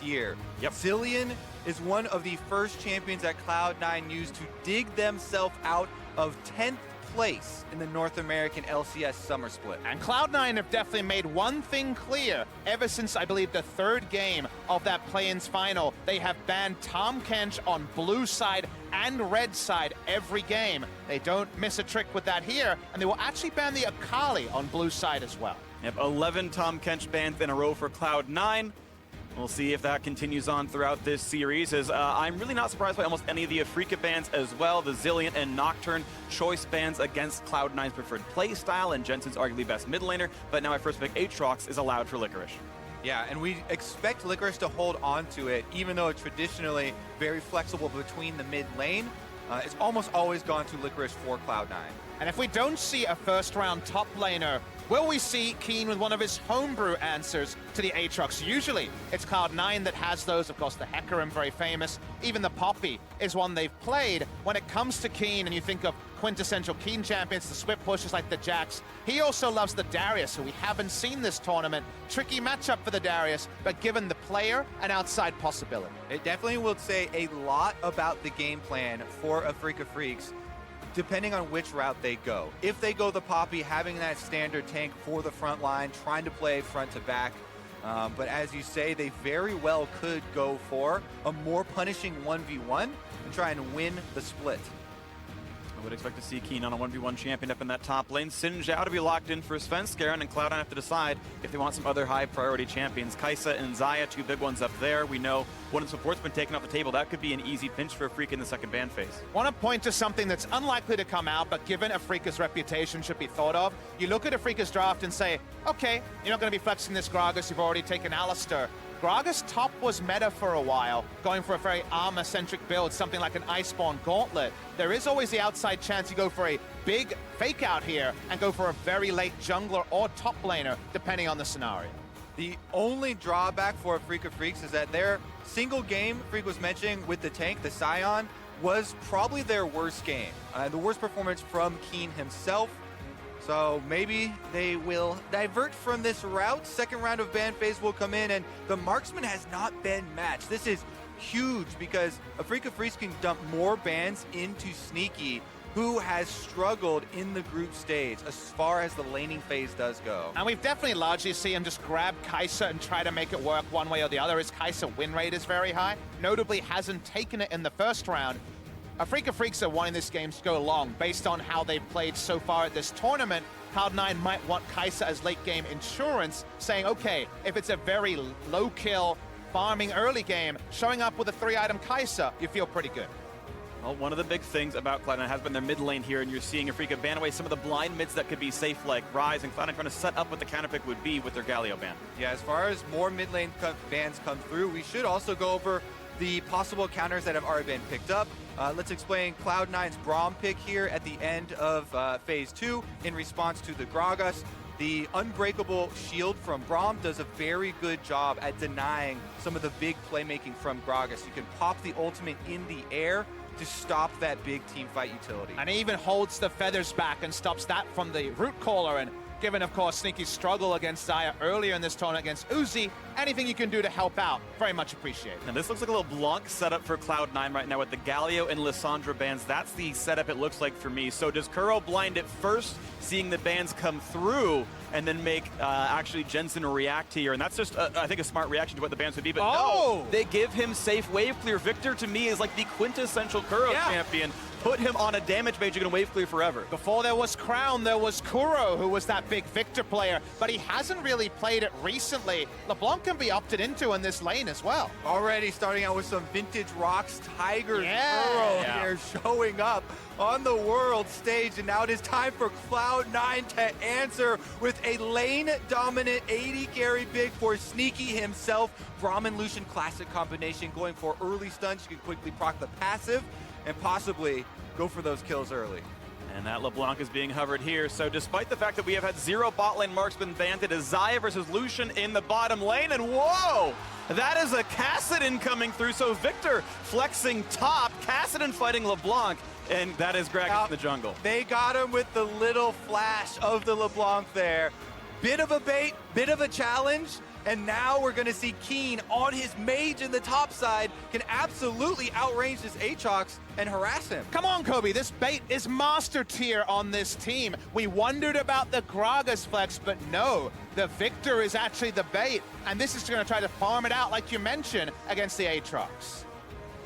year. Yep. Zilean is one of the first champions that Cloud9 used to dig themselves out of 10th place in the North American LCS Summer Split. And Cloud9 have definitely made one thing clear ever since, I believe, the third game of that play-ins final. They have banned Tahm Kench on blue side and red side every game. They don't miss a trick with that here, and they will actually ban the Akali on blue side as well. Yep, 11 Tahm Kench bans in a row for Cloud9. We'll see if that continues on throughout this series, as I'm really not surprised by almost any of the Afrika bans as well. The Zilean and Nocturne choice bans against Cloud9's preferred playstyle, and Jensen's arguably best mid laner, but now my first pick, Aatrox, is allowed for Licorice. Yeah, and we expect Licorice to hold on to it, even though it's traditionally very flexible between the mid lane. It's almost always gone to Licorice for Cloud9. And if we don't see a first-round top laner, will we see Keen with one of his homebrew answers to the Aatrox? Usually, it's Cloud9 that has those. Of course, the Hecarim, very famous. Even the Poppy is one they've played. When it comes to Keen, and you think of quintessential Keen champions, the Swift pushes like the Jax, he also loves the Darius, who we haven't seen this tournament. Tricky matchup for the Darius, but given the player, an outside possibility. It definitely will say a lot about the game plan for Afrika Freaks, depending on which route they go. If they go the Poppy, having that standard tank for the front line, trying to play front to back. But as you say, they very well could go for a more punishing 1v1 and try and win the split. I would expect to see Keen on a 1v1 champion up in that top lane. Xin Zhao to be locked in for Svenskeren, and Cloud9 have to decide if they want some other high priority champions. Kai'Sa and Xayah, two big ones up there. We know one of the support's been taken off the table. That could be an easy pinch for Afrika in the second ban phase. Want to point to something that's unlikely to come out, but given Afrika's reputation should be thought of. You look at Afrika's draft and say, okay, you're not going to be flexing this Gragas, you've already taken Alistar. Gragas top was meta for a while, going for a very armor-centric build, something like an Iceborne Gauntlet. There is always the outside chance you go for a big fake out here and go for a very late jungler or top laner, depending on the scenario. The only drawback for Afrika Freaks is that their single game, Freak was mentioning, with the tank, the Scion, was probably their worst game. The worst performance from Keen himself. So maybe they will divert from this route. Second round of ban phase will come in, and the marksman has not been matched. This is huge because Afrika Freaks can dump more bans into Sneaky, who has struggled in the group stage as far as the laning phase does go. And we've definitely largely seen him just grab Kai'Sa and try to make it work one way or the other. His Kai'Sa win rate is very high. Notably, hasn't taken it in the first round. Afrika Freaks are wanting this game to go long based on how they've played so far at this tournament. Cloud9 might want Kai'Sa as late game insurance, saying, okay, if it's a very low kill, farming early game, showing up with a 3-item Kai'Sa, you feel pretty good. Well, one of the big things about Cloud9 has been their mid lane here, and you're seeing Afrika ban away some of the blind mids that could be safe, like Ryze, and Cloud9 trying to set up what the counterpick would be with their Galio ban. Yeah, as far as more mid lane bans come through, we should also go over the possible counters that have already been picked up. Let's explain Cloud9's Braum pick here at the end of Phase 2 in response to the Gragas. The Unbreakable Shield from Braum does a very good job at denying some of the big playmaking from Gragas. You can pop the ultimate in the air to stop that big team fight utility. And he even holds the feathers back and stops that from the root caller. And given, of course, Sneaky's struggle against Xayah earlier in this tournament against Uzi, anything you can do to help out, very much appreciated. And this looks like a little Blanc setup for Cloud9 right now with the Galio and Lissandra bans. That's the setup it looks like for me. So does Kuro blind it first, seeing the bans come through, and then make actually Jensen react here? And that's just, I think, a smart reaction to what the bans would be. But no, they give him safe wave clear. Victor, to me, is like the quintessential Kuro champion. Put him on a damage mage, you're gonna wave clear forever. Before there was Crown, there was Kuro, who was that big Victor player, but he hasn't really played it recently. LeBlanc can be opted into in this lane as well. Already starting out with some vintage rocks, Tiger Kuro here showing up on the world stage, and now it is time for Cloud9 to answer with a lane-dominant 80 carry pick for Sneaky himself. Brahmin Lucian classic combination, going for early stuns. You can quickly proc the passive and possibly go for those kills early. And that LeBlanc is being hovered here. So despite the fact that we have had 0 bot lane marksman banned, it is Xayah versus Lucian in the bottom lane. And whoa, that is a Kassadin coming through. So Victor flexing top, Kassadin fighting LeBlanc, and that is Gragas in the jungle. They got him with the little flash of the LeBlanc there. Bit of a bait, bit of a challenge. And now we're gonna see Keen on his mage in the top side, can absolutely outrange this Aatrox and harass him. Come on, Kobe, this bait is master tier on this team. We wondered about the Gragas flex, but no, the Victor is actually the bait, and this is gonna try to farm it out, like you mentioned, against the Aatrox.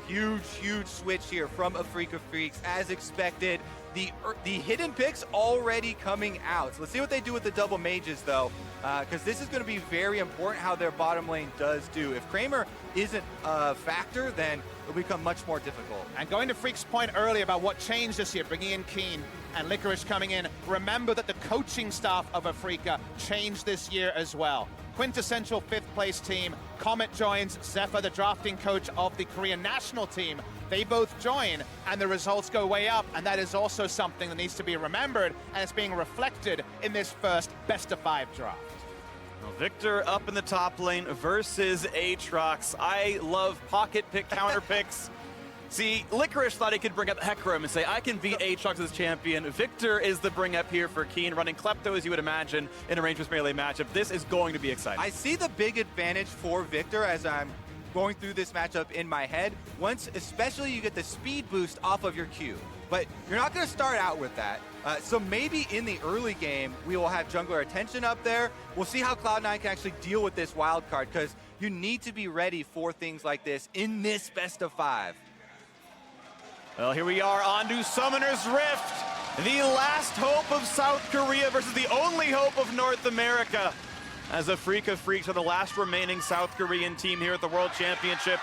Huge switch here from Afrika Freaks, as expected. The hidden picks already coming out. So let's see what they do with the double mages, though, because this is going to be very important how their bottom lane does do. If Kramer isn't a factor, then it'll become much more difficult. And going to Freak's point earlier about what changed this year, bringing in Keen and Licorice coming in, remember that the coaching staff of Afrika changed this year as well. Quintessential 5th place team. Comet joins, Zephyr, the drafting coach of the Korean national team. They both join, and the results go way up, and that is also something that needs to be remembered, and it's being reflected in this first best-of-5 draft. Well, Victor up in the top lane versus Aatrox. I love pocket pick counter picks. See, Licorice thought he could bring up Hecarim and say, I can beat Aatrox as champion. Victor is the bring up here for Keen, running Klepto, as you would imagine, in a rangeless melee matchup. This is going to be exciting. I see the big advantage for Victor as I'm going through this matchup in my head. Once, especially, you get the speed boost off of your Q. But you're not going to start out with that. So maybe in the early game, we will have jungler attention up there. We'll see how Cloud9 can actually deal with this wild card, because you need to be ready for things like this in this best-of-5. Well, here we are on to Summoner's Rift, the last hope of South Korea versus the only hope of North America, as Afrika Freaks are the last remaining South Korean team here at the World Championship.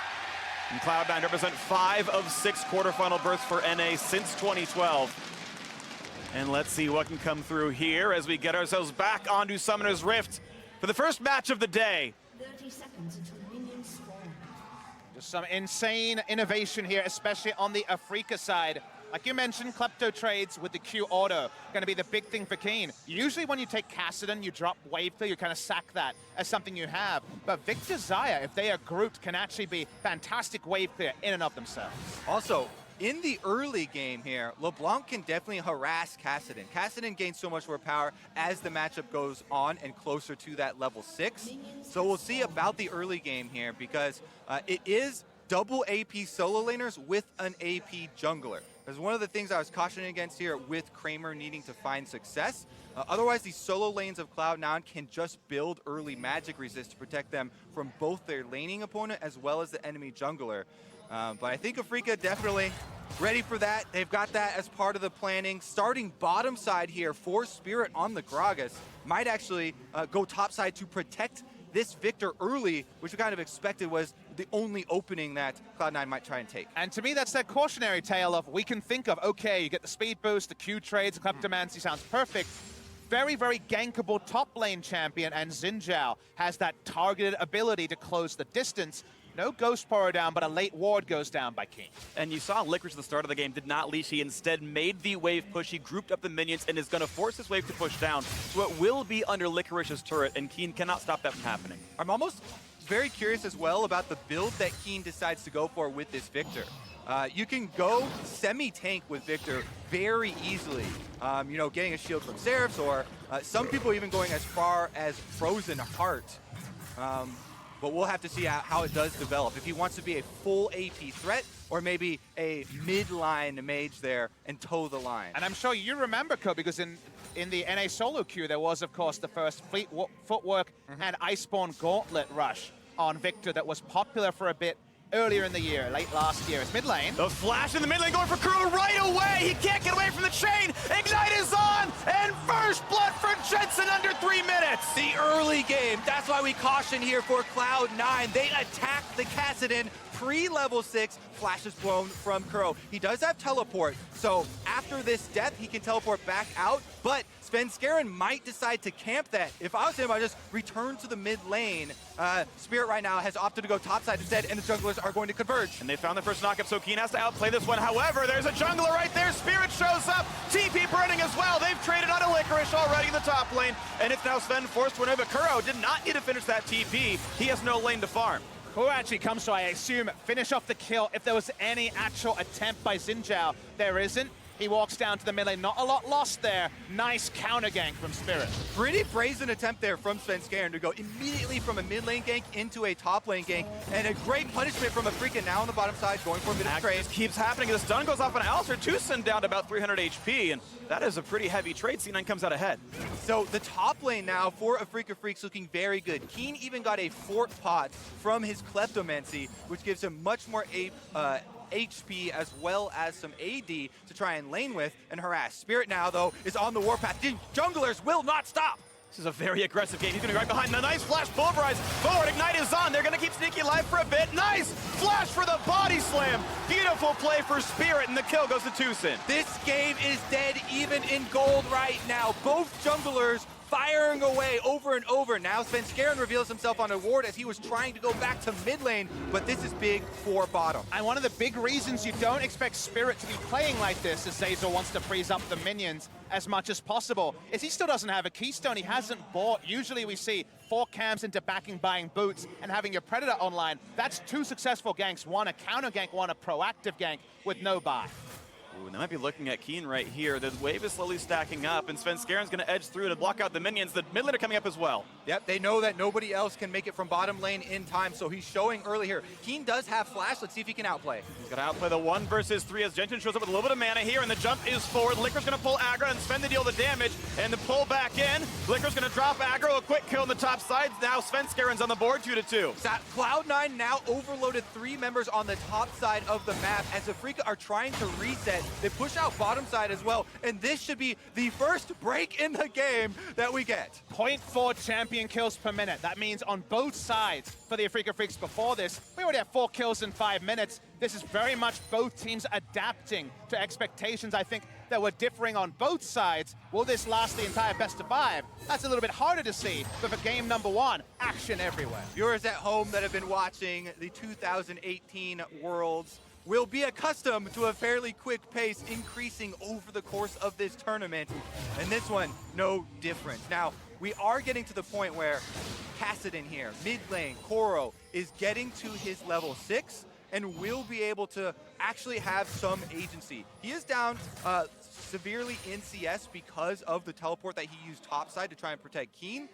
And Cloud9 represent 5 of 6 quarterfinal berths for NA since 2012. And let's see what can come through here as we get ourselves back onto Summoner's Rift for the first match of the day. 30 seconds until minions spawn. Just some insane innovation here, especially on the Afrika side. Like you mentioned, Klepto trades with the Q auto, going to be the big thing for Keen. Usually when you take Kassadin, you drop wave clear, you kind of sack that as something you have. But Victor Zaya, if they are grouped, can actually be fantastic wave clear in and of themselves. Also, in the early game here, LeBlanc can definitely harass Kassadin. Kassadin gains so much more power as the matchup goes on and closer to that level 6. So we'll see about the early game here, because it is double AP solo laners with an AP jungler. That's one of the things I was cautioning against here with Kramer needing to find success. Otherwise, these solo lanes of Cloud9 can just build early magic resist to protect them from both their laning opponent as well as the enemy jungler. But I think Afrika definitely ready for that. They've got that as part of the planning. Starting bottom side here for Spirit on the Gragas might actually go top side to protect this Victor early, which we kind of expected was the only opening that Cloud9 might try and take. And to me, that's that cautionary tale of, we can think of, okay, you get the speed boost, the Q trades, Kleptomancy sounds perfect. Very, very gankable top lane champion, and Xin Zhao has that targeted ability to close the distance. No Ghost Power down, but a late ward goes down by King. And you saw Licorice at the start of the game did not leash. He instead made the wave push. He grouped up the minions and is going to force this wave to push down. So it will be under Licorice's turret, and Keen cannot stop that from happening. I'm almost very curious as well about the build that Keen decides to go for with this Victor. You can go semi-tank with Victor very easily. You know, getting a shield from Seraphs, or some people even going as far as Frozen Heart. But we'll have to see how it does develop. If he wants to be a full AP threat, or maybe a mid-line mage there and toe the line. And I'm sure you remember, Kobe, because in the NA solo queue, there was, of course, the first fleet footwork and Iceborne Gauntlet rush on Victor that was popular for a bit earlier in the year, late last year. It's mid lane. The flash in the mid lane going for Kuro right away. He can't get away from the chain. Ignite is on, and first blood for Jensen under 3 minutes. The early game, that's why we caution here for Cloud9. They attack the Kassadin pre-level 6, flashes blown from Kuro. He does have teleport, so after this death, he can teleport back out, but Svenskeren might decide to camp that. If I was him, I'd just return to the mid lane. Spirit right now has opted to go topside instead, and the junglers are going to converge. And they found the first knockup, so Keen has to outplay this one. However, there's a jungler right there. Spirit shows up. TP burning as well. They've traded on a Licorice already in the top lane, and it's now Sven forced to win, but Kuro did not need to finish that TP. He has no lane to farm. Who actually comes to, I assume, finish off the kill if there was any actual attempt by Xin Zhao. There isn't. He walks down to the mid lane. Not a lot lost there. Nice counter gank from Spirit. Pretty brazen attempt there from Svenskeren to go immediately from a mid lane gank into a top lane gank, and a great punishment from Afrika now on the bottom side, going for a bit of trade. Just keeps happening. The stun goes off on Alistair. Tucson down to about 300 HP, and that is a pretty heavy trade. C9 comes out ahead. So the top lane now for Afrika Freaks looking very good. Keen even got a fort pot from his Kleptomancy, which gives him much more HP as well as some AD to try and lane with and harass. Spirit now, though, is on the warpath. The junglers will not stop. This is a very aggressive game. He's going to be right behind. A nice flash, pulverize. Forward, Ignite is on. They're going to keep Sneaky alive for a bit. Nice flash for the body slam. Beautiful play for Spirit, and the kill goes to Tucson. This game is dead even in gold right now. Both junglers firing away over and over. Now Svenskeren reveals himself on a ward as he was trying to go back to mid lane, but this is big for bottom. And one of the big reasons you don't expect Spirit to be playing like this, as Zazor wants to freeze up the minions as much as possible, is he still doesn't have a keystone. He hasn't bought. Usually we see 4 cams into backing, buying boots, and having your Predator online. That's 2 successful ganks. One a counter gank, one a proactive gank with no buy. Ooh, and they might be looking at Keen right here. The wave is slowly stacking up, and Svenskeren's going to edge through to block out the minions. The mid lane are coming up as well. Yep, they know that nobody else can make it from bottom lane in time, so he's showing early here. Keen does have flash. Let's see if he can outplay. He's going to outplay the 1 versus 3 as Jensen shows up with a little bit of mana here, and the jump is forward. Liquor's going to pull aggro and Sven to deal the damage, and the pull back in. Liquor's going to drop aggro, a quick kill on the top side. Now Svenskeren's on the board, 2-2. Cloud9 now overloaded 3 members on the top side of the map as Afrika are trying to reset. They push out bottom side as well, and this should be the first break in the game that we get. 0.4 champion kills per minute. That means on both sides for the Afrika Freaks before this, we already have 4 kills in 5 minutes. This is very much both teams adapting to expectations, I think, that were differing on both sides. Will this last the entire best of 5? That's a little bit harder to see, but for game number 1, action everywhere. Viewers at home that have been watching the 2018 Worlds will be accustomed to a fairly quick pace increasing over the course of this tournament, and this one, no different. Now, we are getting to the point where Kassadin here, mid lane, Koro, is getting to his level 6 and will be able to actually have some agency. He is down severely in CS because of the teleport that he used topside to try and protect Keen,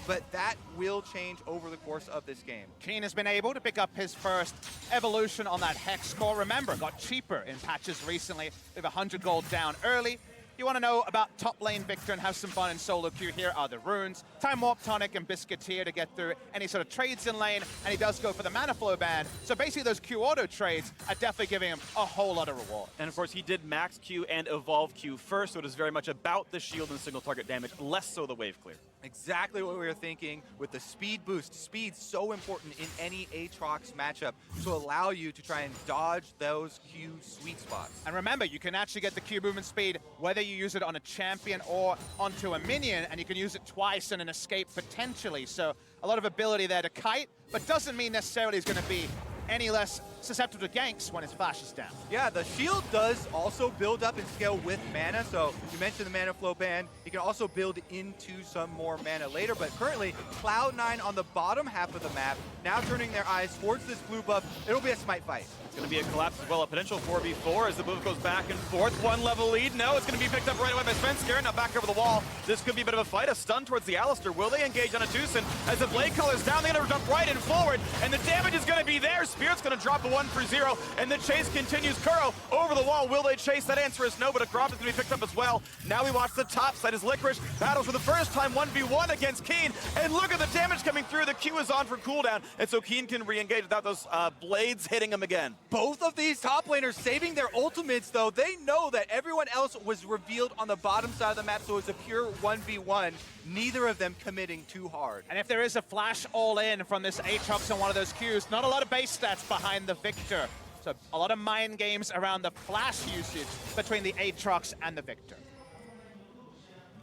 but that will change over the course of this game. Keen has been able to pick up his first evolution on that Hex score. Remember, got cheaper in patches recently. We have 100 gold down early. You want to know about top lane Victor and have some fun in solo queue, here are the runes. Time Warp Tonic and Biscuiteer to get through any sort of trades in lane, and he does go for the mana flow ban. So basically those Q auto trades are definitely giving him a whole lot of reward. And of course he did max Q and evolve Q first, so it is very much about the shield and single target damage, less so the wave clear. Exactly what we were thinking with the speed boost. Speed's so important in any Aatrox matchup to allow you to try and dodge those Q sweet spots. And remember, you can actually get the Q movement speed whether you use it on a champion or onto a minion, and you can use it twice in an escape potentially. So a lot of ability there to kite, but doesn't mean necessarily it's going to be any less susceptible to ganks when his flash is down. Yeah, the shield does also build up and scale with mana, so you mentioned the mana flow ban. You can also build into some more mana later, but currently Cloud9 on the bottom half of the map, now turning their eyes towards this blue buff. It'll be a smite fight. It's going to be a collapse as well, a potential 4v4 as the move goes back and forth. 1 level lead. No, it's going to be picked up right away by Svenskeren. Now back over the wall. This could be a bit of a fight. A stun towards the Alistair. Will they engage on a Tucson? As the blade color's down, they're going to jump right and forward, and the damage is going to be there. Spirit's going to drop a 1-for-0, and the chase continues. Kuro over the wall. Will they chase? That answer is no, but a Gromp is going to be picked up as well. Now we watch the top side as Licorice battles for the first time 1v1 against Keen, and look at the damage coming through. The Q is on for cooldown, and so Keen can re-engage without those blades hitting him again. Both of these top laners saving their ultimates, though. They know that everyone else was revealed on the bottom side of the map, so it's a pure 1v1. Neither of them committing too hard. And if there is a flash all-in from this Aatrox on one of those Qs, not a lot of base stats behind the Victor. So a lot of mind games around the flash usage between the Aatrox and the Victor.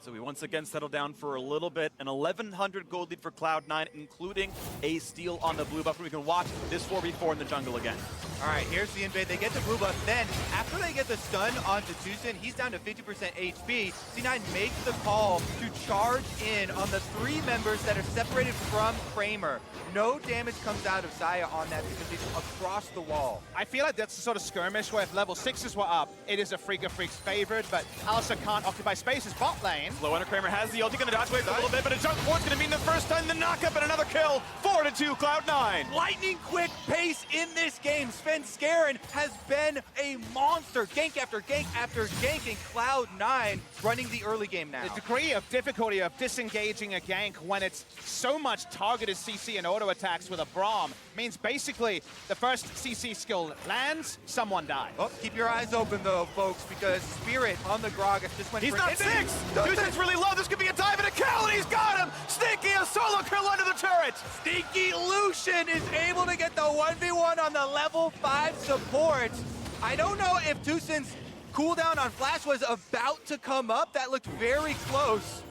So we once again settle down for a little bit. An 1,100 gold lead for Cloud9, including a steal on the blue buff. We can watch this 4v4 in the jungle again. All right, here's the invade. They get the blue buff. Then, after they get the stun onto Tucson, he's down to 50% HP. C9 makes the call to charge in on the 3 members that are separated from Kramer. No damage comes out of Saya on that because he's across the wall. I feel like that's the sort of skirmish where if level 6s were up, it is a Freak of Freaks favored, but Alistair can't occupy spaces bot lane. Low under Kramer has the ulti, gonna dodge away for a little bit, but a jump forward's gonna mean the first time the knockup and another kill. 4-2 Cloud9. Lightning quick pace in this game. Sven Skaren has been a monster. Gank after gank after gank, in Cloud9 running the early game now. The degree of difficulty of disengaging a gank when it's so much targeted CC and auto attacks with a Braum means basically the first CC skill lands, someone dies. Oh, keep your eyes open though, folks, because Spirit on the Gragas just went He's for not an 6! Tucson's really low, this could be a dive and a kill, and he's got him! Sneaky, a solo kill under the turret! Sneaky Lucian is able to get the 1v1 on the level 5 support. I don't know if Tucson's cooldown on Flash was about to come up. That looked very close.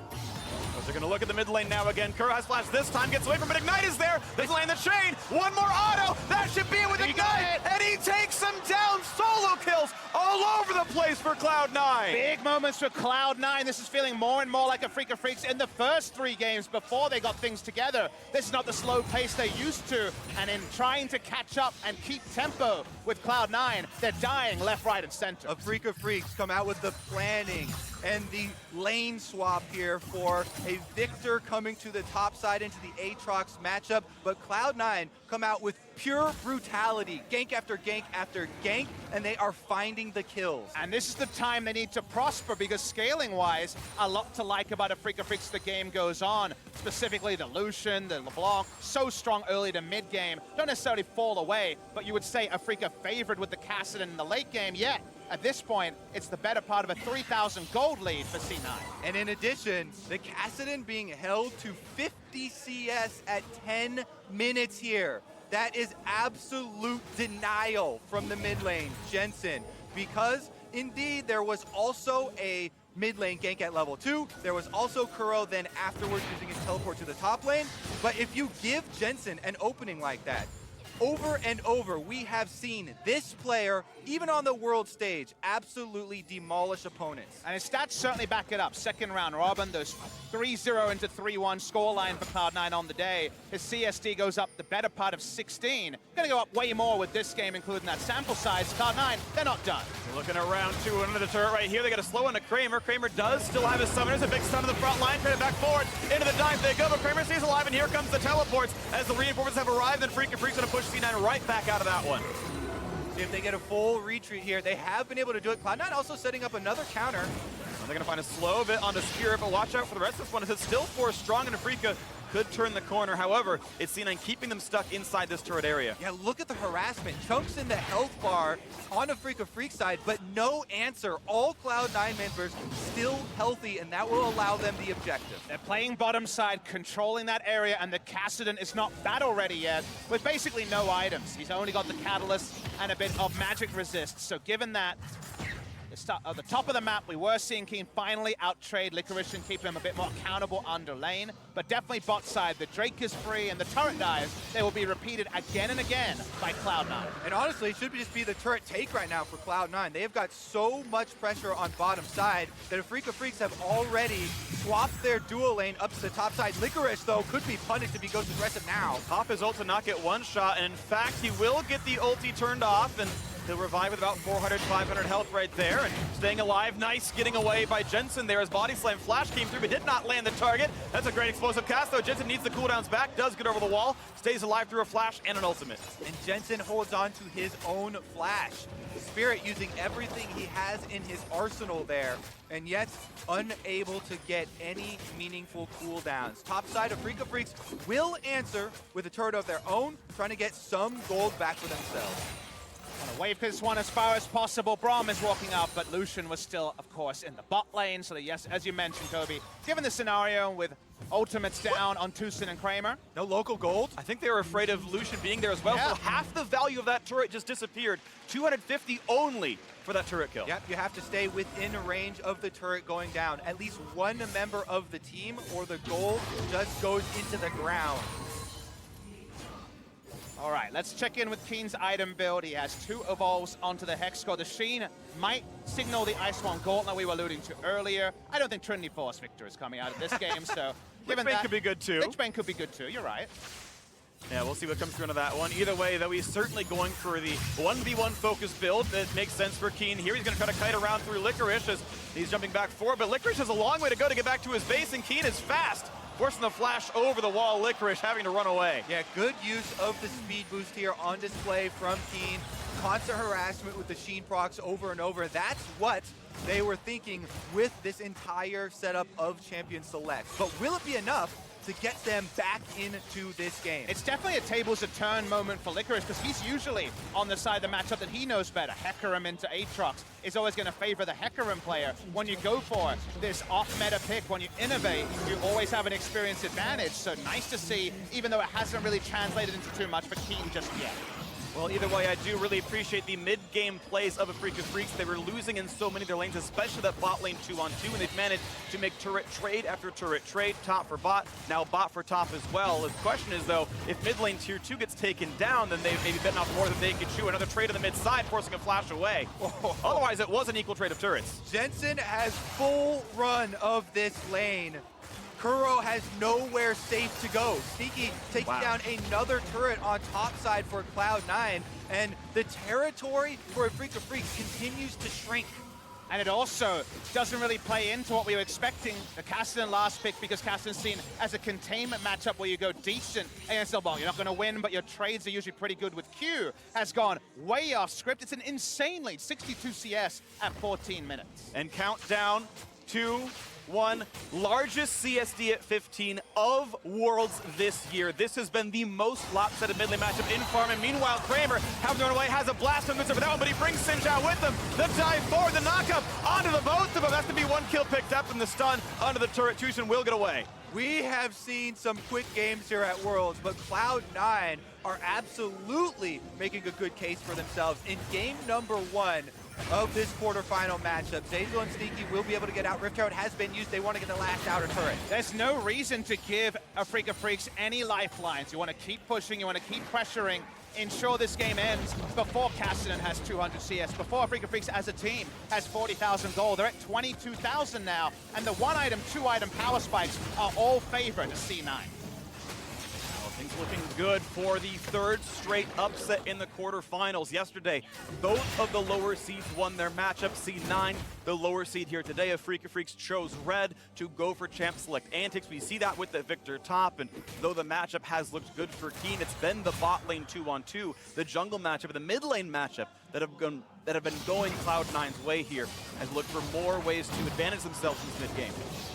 They're gonna look at the mid lane now again. Kuro has Flash this time, gets away from it. Ignite is there. They land the chain. One more auto. That should be it with Ignite. And he takes them down. Solo kills all over the place for Cloud9. Big moments for Cloud9. This is feeling more and more like a Freak of Freaks in the first 3 games before they got things together. This is not the slow pace they're used to. And in trying to catch up and keep tempo with Cloud9, they're dying left, right, and center. A Freak of Freaks come out with the planning and the lane swap here for a Victor coming to the top side into the Aatrox matchup, but Cloud9 come out with pure brutality, gank after gank after gank, and they are finding the kills. And this is the time they need to prosper because scaling-wise, a lot to like about a Freak of Freaks as the game goes on. Specifically the Lucian, the LeBlanc, so strong early to mid-game. Don't necessarily fall away, but you would say a Freak of favored with the Kassadin in the late game, yet. At this point, it's the better part of a 3,000 gold lead for C9. And in addition, the Kassadin being held to 50 CS at 10 minutes here. That is absolute denial from the mid lane, Jensen, because indeed there was also a mid lane gank at level 2. There was also Kuro then afterwards using his teleport to the top lane. But if you give Jensen an opening like that, over and over, we have seen this player, even on the world stage, absolutely demolish opponents. And his stats certainly back it up. Second round Robin, those 3-0 into 3-1 scoreline for Cloud9 on the day. His CSD goes up the better part of 16. Gonna go up way more with this game, including that sample size. Cloud9, they're not done. We're looking at round 2 under the turret right here. They got to slow into Kramer. Kramer does still have his summoners. A big stun to the front line. Trying to back forward. Into the dive they go, but Kramer stays alive, and here comes the teleports. As the reinforcements have arrived, then Freak of Freaks gonna push C9 right back out of that one. See if they get a full retreat here. They have been able to do it. Cloud9 also setting up another counter. They're gonna find a slow bit onto Spirit, but watch out for the rest of this one. It's still 4 strong, and Afrika could turn the corner. However, it's C9 keeping them stuck inside this turret area. Yeah, look at the harassment. Chunks in the health bar on a Freak of Freak side, but no answer. All Cloud9 members still healthy, and that will allow them the objective. They're playing bottom side, controlling that area, and the Kassadin is not battle ready yet, with basically no items. He's only got the Catalyst and a bit of magic resist. So given that, at the top of the map, we were seeing Keen finally out-trade Licorice and keep him a bit more accountable under lane, but definitely bot side. The Drake is free and the turret dies. They will be repeated again and again by Cloud9. And honestly, it should just be the turret take right now for Cloud9. They have got so much pressure on bottom side that if Freak of Freaks have already swapped their dual lane up to the top side. Licorice, though, could be punished if he goes aggressive now. Pop his ult to not get one shot, and in fact, he will get the ulti turned off, and he'll revive with about 400, 500 health right there, and staying alive. Nice getting away by Jensen there as Body Slam Flash came through, but did not land the target. That's a great explosive cast, though. Jensen needs the cooldowns back, does get over the wall, stays alive through a flash and an ultimate. And Jensen holds on to his own flash. Spirit using everything he has in his arsenal there, and yet unable to get any meaningful cooldowns. Top side of Freaks will answer with a turret of their own, trying to get some gold back for themselves. Want to wave this one as far as possible. Braum is walking out, but Lucian was still, of course, in the bot lane. So that, yes, as you mentioned, Kobe, given the scenario with Ultimates down on Tucson and Kramer. No local gold. I think they were afraid of Lucian being there as well, Yeah. so half the value of that turret just disappeared. 250 only for that turret kill. Yep, you have to stay within range of the turret going down. At least one member of the team or the gold just goes into the ground. All right, let's check in with Keen's item build. He has 2 evolves onto the Hex Core. The Sheen might signal the Ice One Gauntlet we were alluding to earlier. I don't think Trinity Force Victor is coming out of this game, so given Lichbane that, could be good too. Lichbane could be good too, you're right. Yeah, we'll see what comes through into that one. Either way, though, he's certainly going for the 1v1 focus build that makes sense for Keen. Here he's going to try to kite around through Licorice as he's jumping back forward, but Licorice has a long way to go to get back to his base, and Keen is fast. Forcing the flash over the wall, Licorice having to run away. Yeah, good use of the speed boost here on display from Keen. Constant harassment with the Sheen procs over and over. That's what they were thinking with this entire setup of Champion Select. But will it be enough to get them back into this game? It's definitely a tables of turn moment for Licorice because he's usually on the side of the matchup that he knows better. Hecarim into Aatrox is always going to favor the Hecarim player. When you go for this off-meta pick, when you innovate, you always have an experience advantage. So nice to see, even though it hasn't really translated into too much for Keen just yet. Well, either way, I do really appreciate the mid-game plays of a Freak of Freaks. They were losing in so many of their lanes, especially that bot lane 2-on-2, and they've managed to make turret trade after turret trade, top for bot, now bot for top as well. The question is, though, if mid lane tier 2 gets taken down, then they've maybe bitten off more than they can chew. Another trade on the mid side, forcing a flash away. Otherwise, it was an equal trade of turrets. Jensen has full run of this lane. Kuro has nowhere safe to go. Sneaky taking down another turret on top side for Cloud9, and the territory for a Freak of Freaks continues to shrink. And it also doesn't really play into what we were expecting, the Cassidy last pick, because Cassidy's seen as a containment matchup where you go decent against Elbow. You're not going to win, but your trades are usually pretty good with Q. Has gone way off script. It's an insane lead, 62 CS at 14 minutes. And countdown, 2, 1, largest CSD at 15 of Worlds this year. This has been the most lopsided mid lane matchup in Farm, and meanwhile Kramer, having to run away, has a blast on for that one, but he brings Sinjao with him. The dive forward, the knockup onto the both of them. That's to be 1 kill picked up, and the stun onto the turret. Tucson will get away. We have seen some quick games here at Worlds, but Cloud9 are absolutely making a good case for themselves. In game number 1 of this quarterfinal matchup, Zeyzal and Sneaky will be able to get out. Rift Herald has been used. They want to get the last outer turret. There's no reason to give a Freak of Freaks any lifelines. You want to keep pushing, you want to keep pressuring, ensure this game ends before Cassidy has 200 CS, before Freak of Freaks as a team has 40,000 gold. They're at 22,000 now, and the 1 item, 2 item power spikes are all favored to C9. Things looking good for the 3rd straight upset in the quarterfinals. Yesterday, both of the lower seeds won their matchup. C9, the lower seed here today, of Freak of Freaks chose red to go for champ select antics. We see that with the Victor top, and though the matchup has looked good for Keen, it's been the bot lane 2-on-2, the jungle matchup, and the mid lane matchup that have been going Cloud9's way here, has looked for more ways to advantage themselves in this mid game.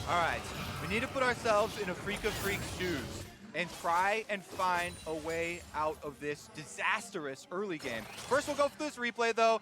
All right, we need to put ourselves in a Freak of Freaks' shoes and try and find a way out of this disastrous early game. First, we'll go through this replay, though,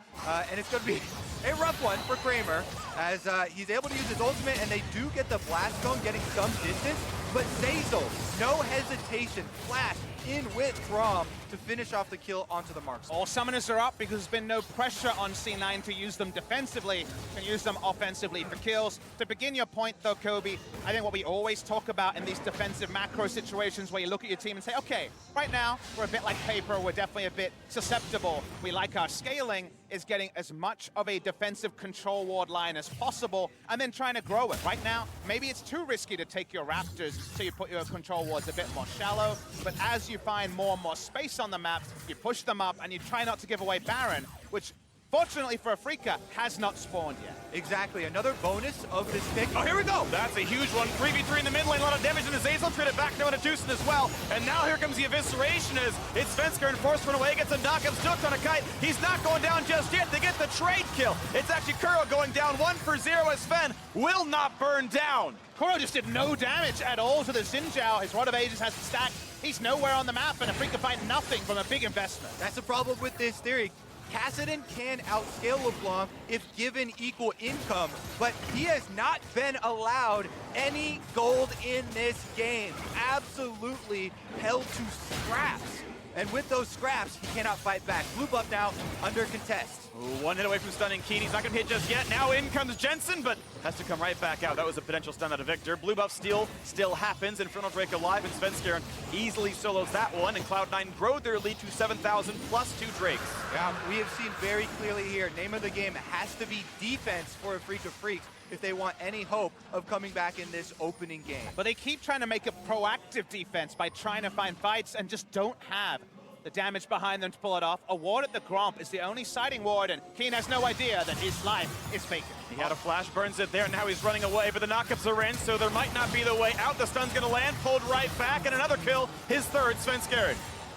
and it's going to be a rough one for Kramer, as he's able to use his ultimate, and they do get the blast zone, getting some distance, but Zeyzal, no hesitation, flash in with Throm to finish off the kill onto the marks. All summoners are up because there's been no pressure on C9 to use them defensively, can use them offensively for kills. To begin your point though, Kobe, I think what we always talk about in these defensive macro situations where you look at your team and say, okay, right now we're a bit like paper, we're definitely a bit susceptible, we like our scaling, is getting as much of a defensive control ward line as possible and then trying to grow it. Right now, maybe it's too risky to take your Raptors, so you put your control wards a bit more shallow, but as you find more and more space on the map, you push them up and you try not to give away Baron, which fortunately for Afrika has not spawned yet. Exactly, another bonus of this pick. Oh, here we go. That's a huge one. 3v3 in the mid lane, a lot of damage in the Zeyzal, traded back down to Tucson as well. And now here comes the evisceration as it's Svensker and forced run away, gets a knockup, Stooked on a kite. He's not going down just yet. They get the trade kill. It's actually Kuro going down 1-for-0 as Sven will not burn down. Kuro just did no damage at all to the Sinjao. His Rod of Ages has the stack. He's nowhere on the map, and Afrika find nothing from a big investment. That's the problem with this theory. Kassadin can outscale LeBlanc if given equal income, but he has not been allowed any gold in this game. Absolutely held to scraps. And with those scraps, he cannot fight back. Blue buff now under contest. Ooh, one hit away from stunning Keen. He's not going to hit just yet. Now in comes Jensen, but has to come right back out. That was a potential stun out of Victor. Blue buff steal still happens. Infernal Drake alive, and Svenskeren easily solos that one. And Cloud9 grow their lead to 7,000 plus 2 Drakes. Yeah, we have seen very clearly here, name of the game has to be defense for a Freak of Freaks if they want any hope of coming back in this opening game. But they keep trying to make a proactive defense by trying to find fights and just don't have the damage behind them to pull it off. A ward at the Gromp is the only siding ward, and Keen has no idea that his life is vacant. He had a flash, burns it there, now he's running away, but the knockups are in, so there might not be the way out. The stun's gonna land, pulled right back, and another kill, his third, Svenskeren.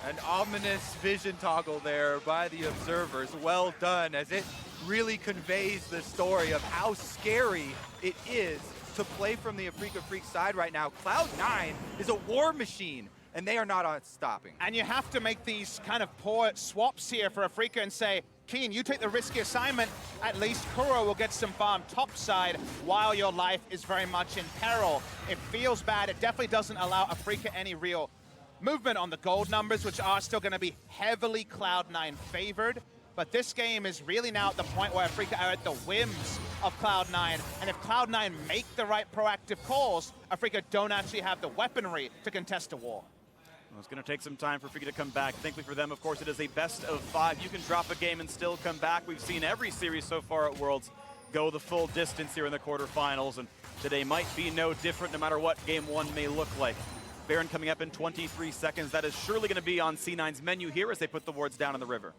An ominous vision toggle there by the observers. Well done, as it really conveys the story of how scary it is to play from the Freak of Freaks side right now. Cloud9 is a war machine, and they are not on stopping. And you have to make these kind of poor swaps here for Afrika and say, Keen, you take the risky assignment. At least Kuro will get some farm topside while your life is very much in peril. It feels bad. It definitely doesn't allow Afrika any real movement on the gold numbers, which are still going to be heavily Cloud9 favored. But this game is really now at the point where Afrika are at the whims of Cloud9. And if Cloud9 make the right proactive calls, Afrika don't actually have the weaponry to contest a war. Well, it's going to take some time for Afrika to come back. Thankfully for them, of course, it is a best of 5. You can drop a game and still come back. We've seen every series so far at Worlds go the full distance here in the quarterfinals, and today might be no different no matter what game 1 may look like. Baron coming up in 23 seconds. That is surely going to be on C9's menu here as they put the wards down in the river.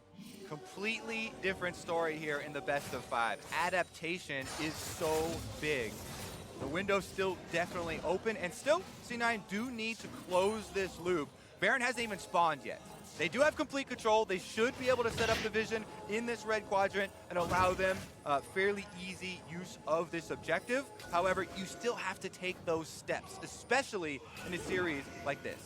Completely different story here in the best of 5. Adaptation is so big. The window's still definitely open, and still C9 do need to close this loop. Baron hasn't even spawned yet. They do have complete control. They should be able to set up the vision in this red quadrant and allow them fairly easy use of this objective. However, you still have to take those steps, especially in a series like this.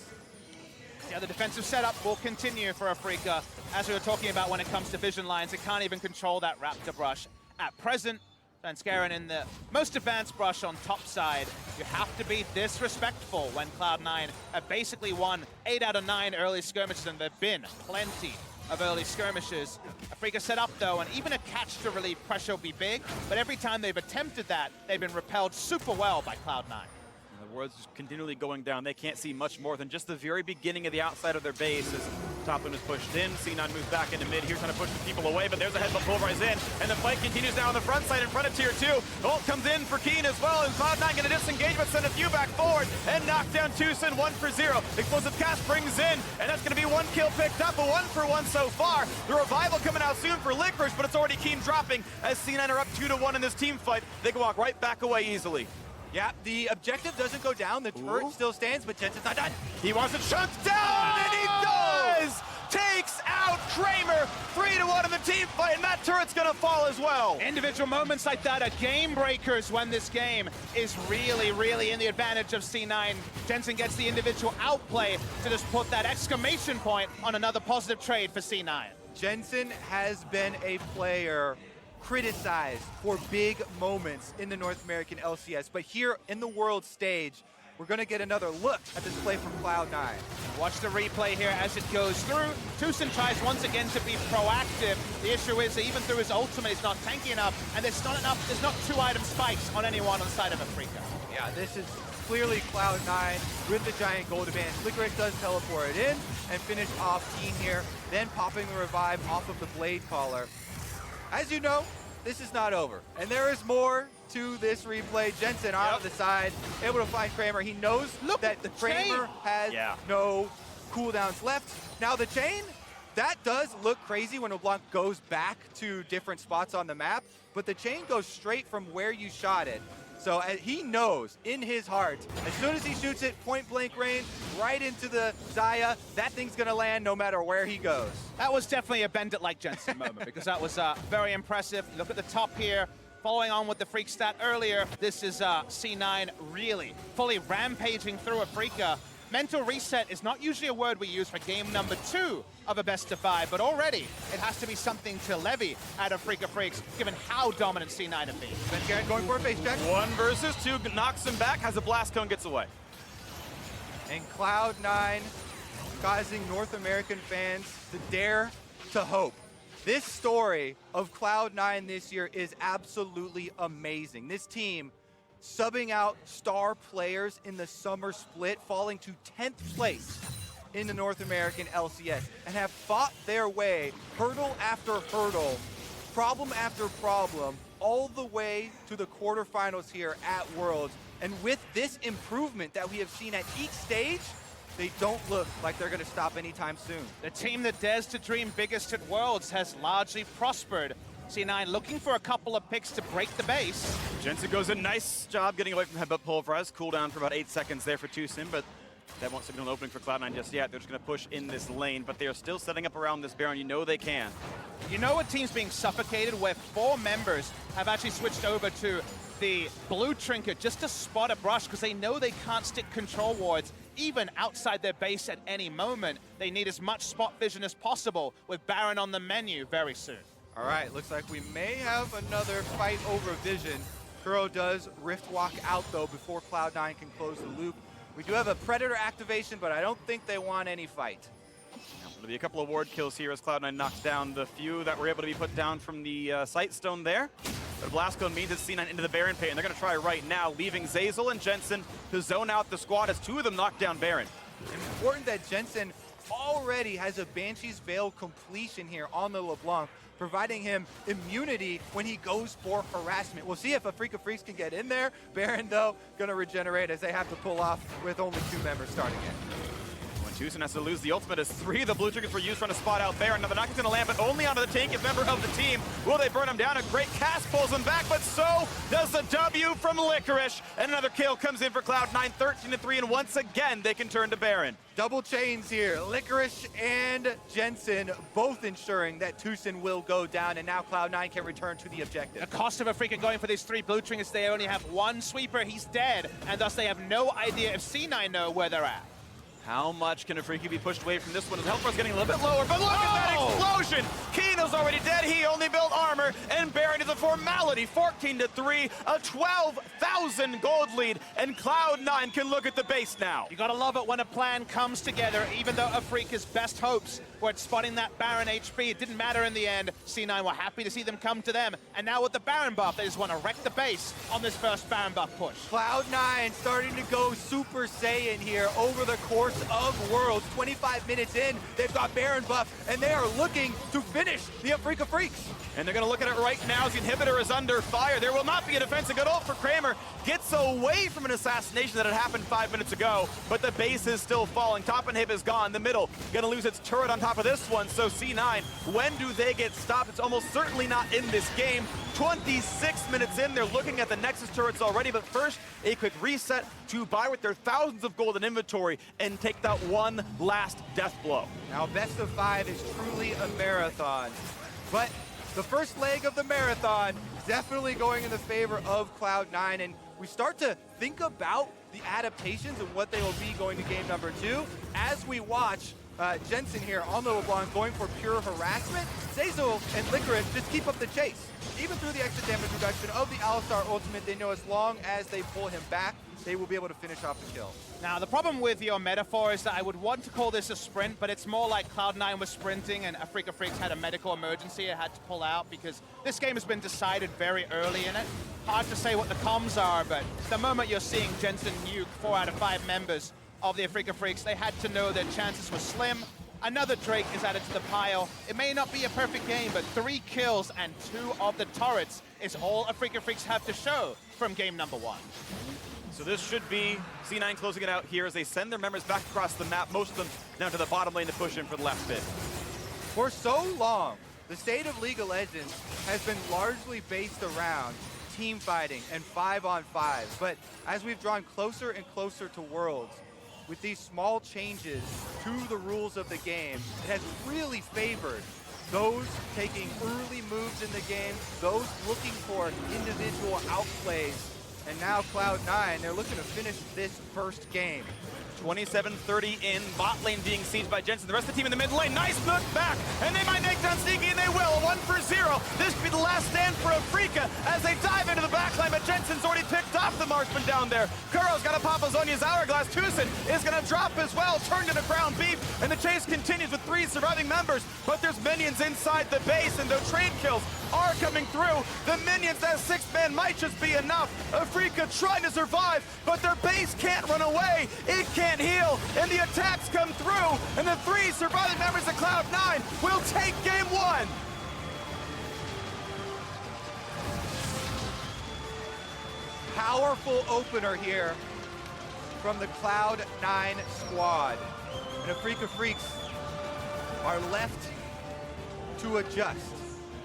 Yeah, the defensive setup will continue for Afrika. As we were talking about when it comes to vision lines, it can't even control that Raptor brush at present. Svenskeren in the most advanced brush on top side. You have to be disrespectful when Cloud9 have basically won 8 out of 9 early skirmishes, and there have been plenty of early skirmishes. Afrika set up though, and even a catch to relieve pressure will be big, but every time they've attempted that, they've been repelled super well by Cloud9. The ward's just continually going down. They can't see much more than just the very beginning of the outside of their base as top lane is pushed in. C9 moves back into mid here, trying to push the people away, but there's a headbutt pulverize in, and the fight continues now on the front side in front of tier 2. Ult comes in for Keen as well, and Cloud9 going to disengage, but send a few back forward, and knock down Tucson 1-for-0. Explosive cast brings in, and that's going to be 1 kill picked up, a 1-for-1 so far. The revival coming out soon for Licorice, but it's already Keen dropping as C9 are up 2-1 in this team fight. They can walk right back away easily. Yeah, the objective doesn't go down. The turret still stands, but Jensen's not done. He wants it chunked down, and he does! Takes out Kramer, 3-1 in the team fight, and that turret's gonna fall as well. Individual moments like that are game breakers when this game is really, really in the advantage of C9. Jensen gets the individual outplay to just put that exclamation point on another positive trade for C9. Jensen has been a player criticized for big moments in the North American LCS, but here in the world stage, we're going to get another look at this play from Cloud9. Watch the replay here as it goes through. Tucson tries once again to be proactive. The issue is that even through his ultimate, he's not tanky enough, and there's not 2 item spikes on anyone on the side of Afrika. Yeah, this is clearly Cloud9 with the giant gold advantage. Licorice does teleport it in and finish off Keen here, then popping the revive off of the Blade Caller. As you know, this is not over, and there is more to this replay. Jensen out of the side, able to find Kramer. He knows that the Kramer has no cooldowns left. Now the chain, that does look crazy when LeBlanc goes back to different spots on the map, but the chain goes straight from where you shot it. So he knows in his heart, as soon as he shoots it, point blank range, right into the Xayah, that thing's gonna land no matter where he goes. That was definitely a bend it like Jensen moment, because that was very impressive. Look at the top here. Following on with the Freak stat earlier, this is C9 really fully rampaging through Afrika. mental reset is not usually a word we use for game number 2 of a best of 5, but already it has to be something to levy out of Freak of Freaks, given how dominant C9 have been. Ben Garrett going for a face check. 1 versus 2, knocks him back, has a blast cone, gets away. And Cloud9 causing North American fans to dare to hope. This story of Cloud9 this year is absolutely amazing. This team subbing out star players in the summer split, falling to 10th place in the North American LCS, and have fought their way hurdle after hurdle, problem after problem, all the way to the quarterfinals here at Worlds. And with this improvement that we have seen at each stage, they don't look like they're going to stop anytime soon. The team that dares to dream biggest at Worlds has largely prospered. C9 looking for a couple of picks to break the base. Jensen goes in, nice job getting away from headbutt pulverize. Cooldown for about 8 seconds there for Tucson, but that won't signal an opening for Cloud9 just yet. They're just going to push in this lane, but they are still setting up around this Baron. You know they can. You know a team's being suffocated where 4 members have actually switched over to the blue trinket just to spot a brush because they know they can't stick control wards even outside their base at any moment. They need as much spot vision as possible with Baron on the menu very soon. All right, looks like we may have another fight over vision. Kuro does Rift Walk out though before Cloud9 can close the loop. We do have a Predator activation, but I don't think they want any fight. There'll be a couple of ward kills here as Cloud9 knocks down the few that were able to be put down from the Sight Stone there. But Blast Cone means it's C9 into the Baron pit, and they're going to try right now, leaving Zazel and Jensen to zone out the squad as 2 of them knock down Baron. Important that Jensen already has a Banshee's Veil completion here on the LeBlanc, providing him immunity when he goes for harassment. We'll see if a Freak of Freaks can get in there. Baron, though, going to regenerate as they have to pull off with only 2 members starting it. When Tucson has to lose the ultimate as 3 of the blue trinkets were used trying to spot out Baron. Now the knock is going to land, but only onto the Tankiest member of the team. Will they burn him down? A great cast pulls him back, but so does the W from Licorice. And another kill comes in for Cloud9, 13-3, and once again they can turn to Baron. Double chains here. Licorice and Jensen both ensuring that Tucson will go down, and now Cloud9 can return to the objective. The cost of a freaking going for these 3 blue trinkets, they only have 1 sweeper, he's dead, and thus they have no idea if C9 know where they're at. How much can a Freaky be pushed away from this one? His health bar's getting a little bit lower, but look at that explosion! Keno's already dead, he only built armor, and Baron is a formality, 14-3, a 12,000 gold lead, and Cloud9 can look at the base now. You gotta love it when a plan comes together, even though Afrika's best hopes were at spotting that Baron HP. It didn't matter in the end. C9 were happy to see them come to them, and now with the Baron buff, they just want to wreck the base on this first Baron buff push. Cloud9 starting to go Super Saiyan here over the course of Worlds. 25 minutes in, they've got Baron buff, and they are looking to finish the Freak of Freaks. And they're going to look at it right now as the inhibitor is under fire. There will not be a defense. A good ult for Kramer. Gets away from an assassination that had happened 5 minutes ago, but the base is still falling. Top inhib is gone. The middle going to lose its turret on top of this one. So C9, when do they get stopped? It's almost certainly not in this game. 26 minutes in, they're looking at the Nexus turrets already, but first, a quick reset to buy with their thousands of gold in inventory and take that one last death blow. Now, best of 5 is truly a marathon, but the first leg of the marathon definitely going in the favor of Cloud9, and we start to think about the adaptations and what they will be going to game number 2 as we watch Jensen here on the LeBlanc going for pure harassment. Zazel and Licorice just keep up the chase. Even through the extra damage reduction of the Alistar ultimate, they know as long as they pull him back, they will be able to finish off the kill. Now, the problem with your metaphor is that I would want to call this a sprint, but it's more like Cloud9 was sprinting and Freak of Freaks had a medical emergency it had to pull out because this game has been decided very early in it. Hard to say what the comms are, but the moment you're seeing Jensen nuke 4 out of 5 members of the Freak of Freaks, they had to know their chances were slim. Another Drake is added to the pile. It may not be a perfect game, but 3 kills and 2 of the turrets is all Freak of Freaks have to show from game number 1. So this should be C9 closing it out here as they send their members back across the map, most of them down to the bottom lane to push in for the last bit. For so long, the state of League of Legends has been largely based around team fighting and 5-on-5, but as we've drawn closer and closer to Worlds, with these small changes to the rules of the game, it has really favored those taking early moves in the game, those looking for individual outplays And now Cloud9, they're looking to finish this first game. 27-30 in, bot lane being sieged by Jensen. The rest of the team in the mid lane, nice look back, and they might take down Sneaky, and they will. 1-for-0. This could be the last stand for Afrika as they dive into the backline, but Jensen's already picked off the marksman down there. Kuro's got to pop Azonia's hourglass. Tucson is going to drop as well, turned into ground beef, and the chase continues with 3 surviving members, but there's minions inside the base, and the trade kills are coming through. The minions, that 6th man might just be enough. Afrika trying to survive, but their base can't run away. It can't heal, and the attacks come through, and the 3 surviving members of Cloud9 will take game 1. Powerful opener here from the Cloud9 squad. And Afrika Freaks are left to adjust,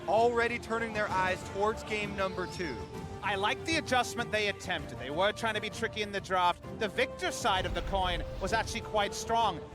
already turning their eyes towards game number 2. I like the adjustment they attempted. They were trying to be tricky in the draft. The victor side of the coin was actually quite strong.